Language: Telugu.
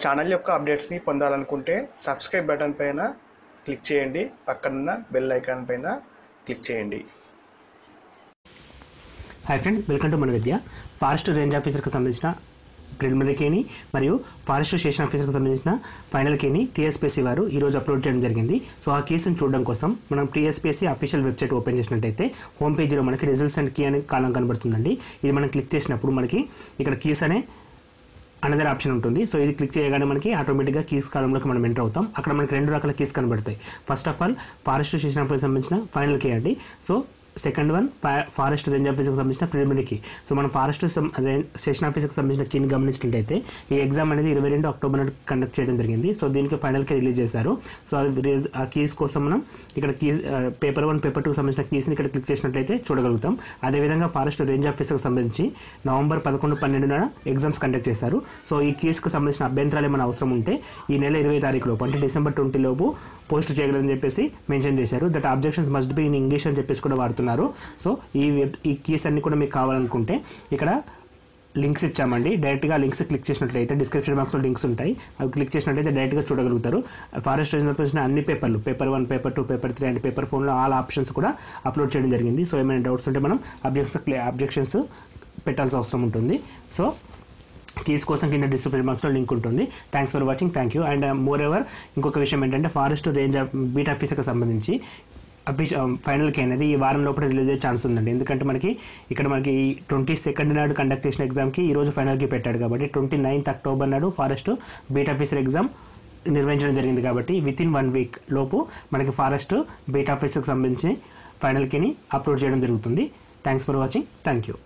ఛానల్ యొక్క అప్డేట్స్ని పొందాలనుకుంటే సబ్స్క్రైబ్ బటన్ పైన క్లిక్ చేయండి, పక్కనున్న బెల్ ఐకాన్ పైన క్లిక్ చేయండి. హాయ్ ఫ్రెండ్, వెల్కమ్ టు మన విద్య. ఫారెస్ట్ రేంజ్ ఆఫీసర్కి సంబంధించిన ప్రిలిమినరీ కీని మరియు ఫారెస్ట్ స్టేషన్ ఆఫీసర్కి సంబంధించిన ఫైనల్ కీని టీఎస్పీఎస్సీ వారు ఈరోజు అప్లోడ్ చేయడం జరిగింది. సో ఆ కీస్ని చూడడం కోసం మనం టీఎస్పీఎస్సీ అఫీషియల్ వెబ్సైట్ ఓపెన్ చేసినట్టయితే హోమ్ పేజీలో మనకి రిజల్ట్స్ అండ్ కీ అనే కాలం కనబడుతుందండి. ఇది మనం క్లిక్ చేసినప్పుడు మనకి ఇక్కడ కీస్ అనే అనదర్ ఆప్షన్ ఉంటుంది. సో ఇది క్లిక్ చేయగానే మనకి ఆటోమేటిక్గా కీస్ కాలంలోకి మనం ఎంటర్ అవుతాం. అక్కడ మనకి 2 రకాల కీస్ కనబడతాయి. First of all forest station ఆఫీసర్కి సంబంధించిన ఫైనల్ కీ అండి. So second one forest range ఆఫీసర్కి సంబంధించిన ప్రిలిమినరీ కీ. సో మనం ఫారెస్ట్ స్టేషన్ ఆఫీసర్కి సంబంధించిన కీని గమనించినట్టయితే ఈ ఎగ్జామ్ అనేది 22 అక్టోబర్ నాడు కండక్ట్ చేయడం జరిగింది. సో దీనికి ఫైనల్ కీ రిలీజ్ చేశారు. సో ఆ కీస్ కోసం మనం ఇక్కడ కీస్ పేపర్ 1 పేపర్ 2 సంబంధించిన కీస్ని ఇక్కడ క్లిక్ చేసినట్లయితే చూడగలుగుతాం. అదేవిధంగా ఫారెస్ట్ రేంజ్ ఆఫీసర్కి సంబంధించి నవంబర్ 11, 12 నాడు ఎగ్జామ్స్ కండక్ట్ చేశారు. సో ఈ కీస్కి సంబంధించిన అభ్యంతరాలు ఏమైనా అవసరం ఉంటే ఈ నెల 20 తారీఖు లోపు అంటే డిసెంబర్ 20 లోపు పోస్ట్ చేయగలని చెప్పేసి మెన్షన్ చేశారు. That objections must be in English అని చెప్పేసి కూడా వాడుతున్నారు. సో ఈ కీస్ అన్ని కూడా మీకు కావాలనుకుంటే ఇక్కడ లింక్స్ ఇచ్చామండి. డైరెక్ట్గా లింక్స్ క్లిక్ చేసినట్లయితే డిస్క్రిప్షన్ బాక్స్లో లింక్స్ ఉంటాయి. అవి క్లిక్ చేసినట్లయితే డైరెక్ట్గా చూడగలుగుతారు. ఫారెస్ట్ రేంజ్ ఆఫీసర్ అన్ని పేపర్లు paper 1, paper 2, paper 3 and paper 4లో ఆల్ ఆప్షన్స్ కూడా అప్లోడ్ చేయడం జరిగింది. సో ఏమైనా డౌట్స్ ఉంటే మనం అబ్జెక్షన్స్ పెట్టాల్సిన అవసరం ఉంటుంది. సో కీస్ కోసం కింద డిస్క్రిప్షన్ బాక్స్లో లింక్ ఉంటుంది. Thanks for watching, thank you. And more ever ఇంకొక విషయం ఏంటంటే ఫారెస్ట్ రేంజ్ బీట్ ఆఫీసర్కి సంబంధించి ఫైనల్ కీ అనేది ఈ వారం లోపల రిలీజ్ అయ్యే ఛాన్స్ ఉందండి. ఎందుకంటే మనకి 22 నాడు కండక్ట్ చేసిన ఎగ్జామ్కి ఈరోజు ఫైనల్ కీ పెట్టాడు కాబట్టి 29 అక్టోబర్ నాడు ఫారెస్ట్ బీట్ ఆఫీసర్ ఎగ్జామ్ నిర్వహించడం జరిగింది. కాబట్టి వితిన్ 1 వీక్ లోపు మనకి ఫారెస్ట్ బీట్ ఆఫీసర్కి సంబంధించి ఫైనల్ కీని అప్లోడ్ చేయడం జరుగుతుంది. Thanks for watching, thank you.